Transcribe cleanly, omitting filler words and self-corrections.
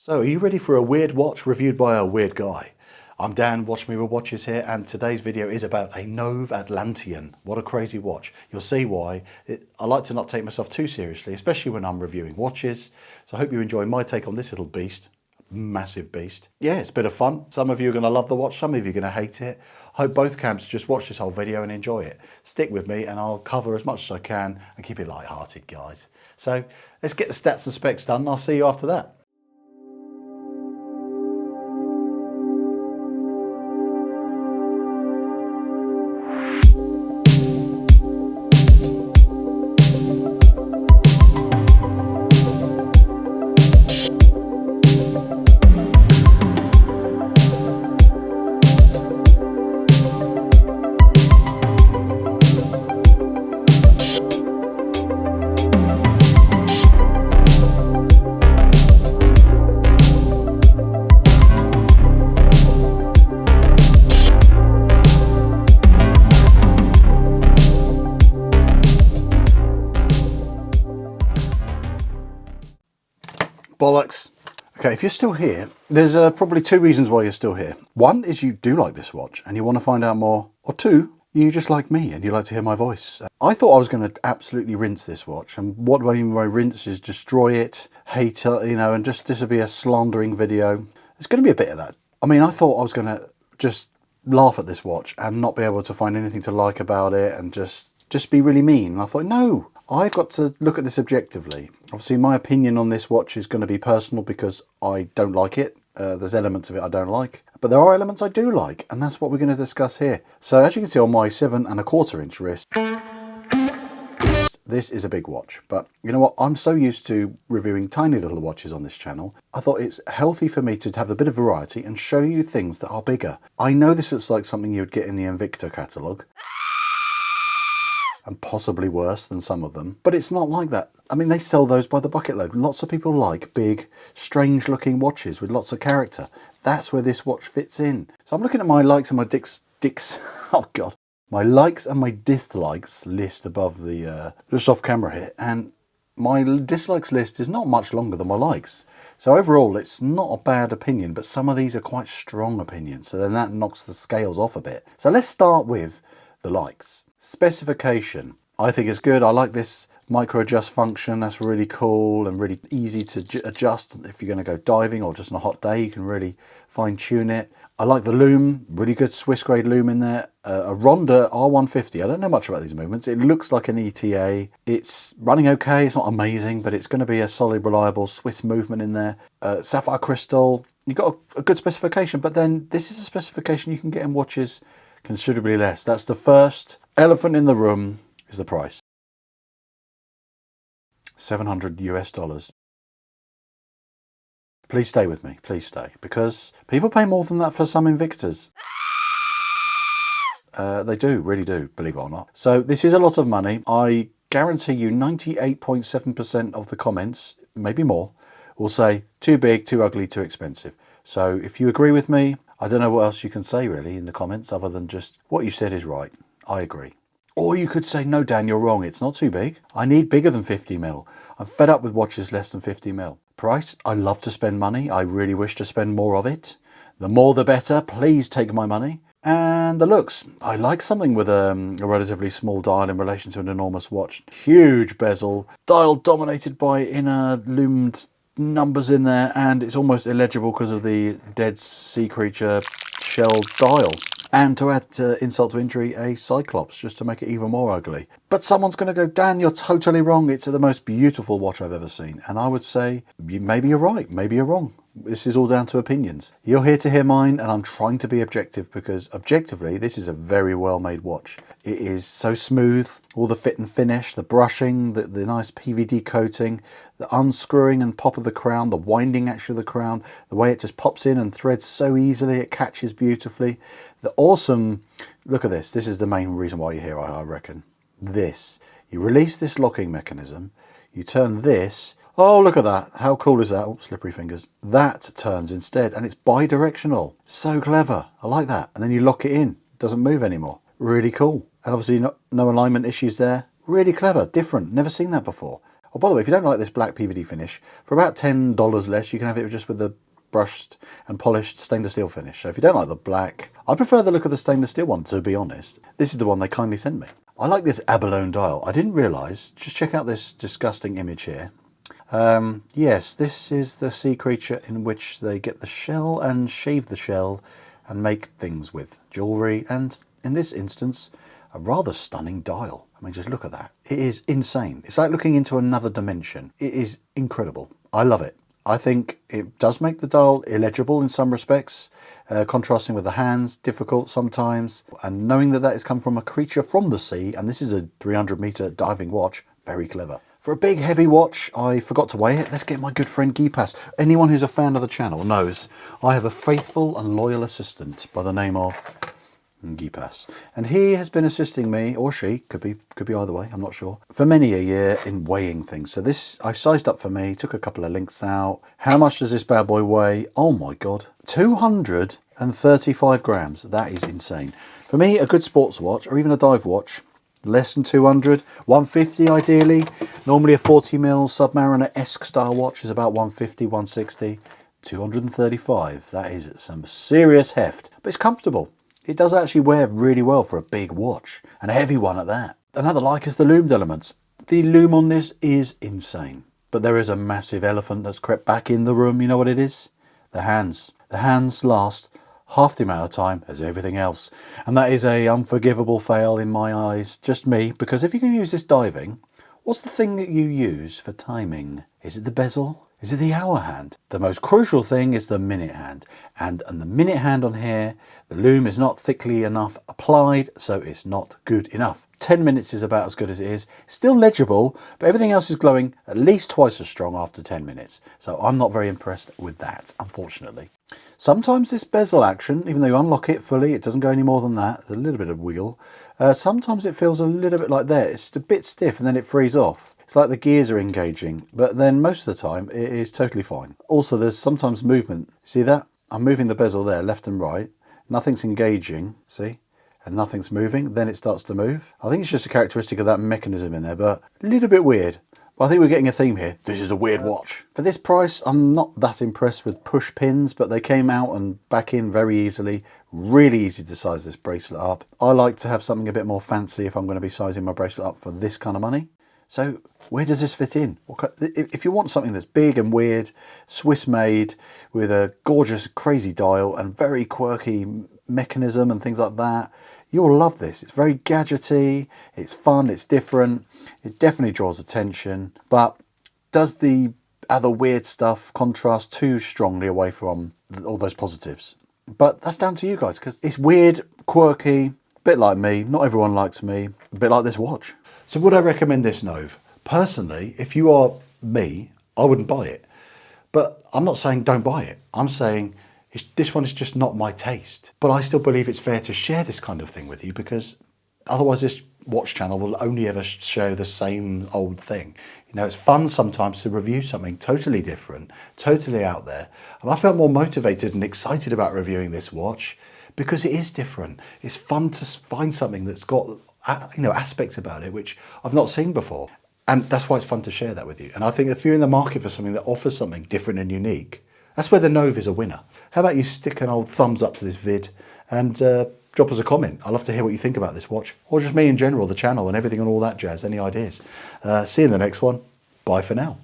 So, are you ready for a weird watch reviewed by a weird guy? I'm Dan, Watch Me with Watches here, and today's video is about a NOVE Atlantean. What a crazy watch. You'll see why. I like to not take myself too seriously, especially when I'm reviewing watches. So I hope you enjoy my take on this little beast. Massive beast. Yeah, it's a bit of fun. Some of you are going to love the watch, some of you are going to hate it. I hope both camps just watch this whole video and enjoy it. Stick with me and I'll cover as much as I can and keep it light-hearted, guys. So let's get the stats and specs done and I'll see you after that. Bollocks. Okay, if you're still here, there's probably two reasons why you're still here. One is you do like this watch and you want to find out more. Or two, you just like me and you like to hear my voice. I thought I was going to absolutely rinse this watch. And what do I mean by rinse is destroy it, hate it, and just this would be a slandering video. There's going to be a bit of that. I mean, I thought I was going to just laugh at this watch and not be able to find anything to like about it and just be really mean. And I thought, no. I've got to look at this objectively. Obviously, my opinion on this watch is going to be personal because I don't like it. There's elements of it I don't like, but there are elements I do like, and that's what we're going to discuss here. So as you can see on my 7¼ inch wrist, this is a big watch. But you know what? I'm so used to reviewing tiny little watches on this channel. I thought it's healthy for me to have a bit of variety and show you things that are bigger. I know this looks like something you'd get in the Invicta catalogue, and possibly worse than some of them, but it's not like that. I mean, they sell those by the bucket load. Lots of people like big, strange looking watches with lots of character. That's where this watch fits in. So I'm looking at my likes and my oh God, my likes and my dislikes list above the, just off camera here. And my dislikes list is not much longer than my likes. So overall, it's not a bad opinion, but some of these are quite strong opinions. So then that knocks the scales off a bit. So let's start with the likes. Specification, I think is good. I like this micro adjust function. That's really cool and really easy to adjust. If you're going to go diving or just on a hot day, you can really fine tune it. I like the lume, really good Swiss grade lume in there. A Ronda R150. I don't know much about these movements. It looks like an ETA. It's running okay. It's not amazing, but it's going to be a solid, reliable Swiss movement in there. Sapphire crystal. You've got a good specification, but then this is a specification you can get in watches considerably less. That's the first elephant in the room, is the price. $700 US. Please stay with me, please stay, because people pay more than that for some Invictas. They do, really do, believe it or not. So this is a lot of money. I guarantee you 98.7% of the comments, maybe more, will say too big, too ugly, too expensive. So if you agree with me, I don't know what else you can say really in the comments other than just what you said is right. I agree. Or you could say, no, Dan, you're wrong. It's not too big. I need bigger than 50mm. I'm fed up with watches less than 50mm. Price, I love to spend money. I really wish to spend more of it. The more the better. Please take my money. And the looks. I like something with a relatively small dial in relation to an enormous watch. Huge bezel. Dial dominated by inner loomed numbers in there, and it's almost illegible because of the dead sea creature shell dial. And to add insult to injury, a cyclops, just to make it even more ugly. But someone's going to go, Dan, you're totally wrong. It's the most beautiful watch I've ever seen. And I would say, maybe you're right, maybe you're wrong. This is all down to opinions. You're here to hear mine, and I'm trying to be objective because objectively, this is a very well-made watch. It is so smooth, all the fit and finish, the brushing, the nice PVD coating, the unscrewing and pop of the crown, the winding action of the crown, the way it just pops in and threads so easily, it catches beautifully. The awesome, look at this is the main reason why you're here, I reckon. This, you release this locking mechanism, you turn this, oh look at that, how cool is that? Oh, slippery fingers. That turns instead and it's bi-directional. So clever, I like that. And then you lock it in, it doesn't move anymore. Really cool. And obviously no alignment issues there. Really clever, different, never seen that before. Oh, by the way, if you don't like this black PVD finish, for about $10 less, you can have it just with the brushed and polished stainless steel finish. So if you don't like the black, I prefer the look of the stainless steel one, to be honest. This is the one they kindly sent me. I like this abalone dial. I didn't realise, just check out this disgusting image here. Yes, this is the sea creature in which they get the shell and shave the shell and make things with. Jewellery and, in this instance, a rather stunning dial. I mean, just look at that. It is insane. It's like looking into another dimension. It is incredible. I love it. I think it does make the dial illegible in some respects, contrasting with the hands, difficult sometimes. And knowing that that has come from a creature from the sea, and this is a 300-metre diving watch, very clever. For a big heavy watch, I forgot to weigh it. Let's get my good friend Gipas. Anyone who's a fan of the channel knows I have a faithful and loyal assistant by the name of Gipas, and he has been assisting me, or she, could be either way, I'm not sure, for many a year in weighing things. So this I sized up for me, took a couple of links out. How much does this bad boy weigh? Oh my god, 235 grams. That is insane. For me, a good sports watch or even a dive watch, less than 200, 150 ideally. Normally a 40mm Submariner-esque style watch is about 150, 160. 235, that is some serious heft, but it's comfortable. It does actually wear really well for a big watch, and a heavy one at that. Another like is the loomed elements. The loom on this is insane, but there is a massive elephant that's crept back in the room. You know what it is? The hands. The hands last half the amount of time as everything else, and that is a unforgivable fail in my eyes. Just me, because if you can use this diving, what's the thing that you use for timing? Is it the bezel? Is it the hour hand? The most crucial thing is the minute hand. And the minute hand on here, the loom is not thickly enough applied, so it's not good enough. 10 minutes is about as good as it is. Still legible, but everything else is glowing at least twice as strong after 10 minutes. So I'm not very impressed with that, unfortunately. Sometimes this bezel action, even though you unlock it fully, it doesn't go any more than that. There's a little bit of wiggle. Sometimes it feels a little bit like that. It's a bit stiff and then it frees off. It's like the gears are engaging, but then most of the time it is totally fine. Also, there's sometimes movement. See that? I'm moving the bezel there, left and right. Nothing's engaging, see? And nothing's moving. Then it starts to move. I think it's just a characteristic of that mechanism in there, but a little bit weird. But I think we're getting a theme here. This is a weird watch. For this price, I'm not that impressed with push pins, but they came out and back in very easily. Really easy to size this bracelet up. I like to have something a bit more fancy if I'm going to be sizing my bracelet up for this kind of money. So where does this fit in? If you want something that's big and weird, Swiss made, with a gorgeous crazy dial and very quirky mechanism and things like that, you'll love this. It's very gadgety, it's fun, it's different, it definitely draws attention, but does the other weird stuff contrast too strongly away from all those positives? But that's down to you guys, because it's weird, quirky, a bit like me, not everyone likes me, a bit like this watch. So would I recommend this NOVE? Personally, if you are me, I wouldn't buy it. But I'm not saying don't buy it. I'm saying this one is just not my taste. But I still believe it's fair to share this kind of thing with you, because otherwise this watch channel will only ever show the same old thing. You know, it's fun sometimes to review something totally different, totally out there. And I felt more motivated and excited about reviewing this watch because it is different. It's fun to find something that's got, you know, aspects about it which I've not seen before. And that's why it's fun to share that with you. And I think if you're in the market for something that offers something different and unique, that's where the NOVE is a winner. How about you stick an old thumbs up to this vid and drop us a comment. I'd love to hear what you think about this watch, or just me in general, the channel and everything and all that jazz. Any ideas? See you in the next one. Bye for now.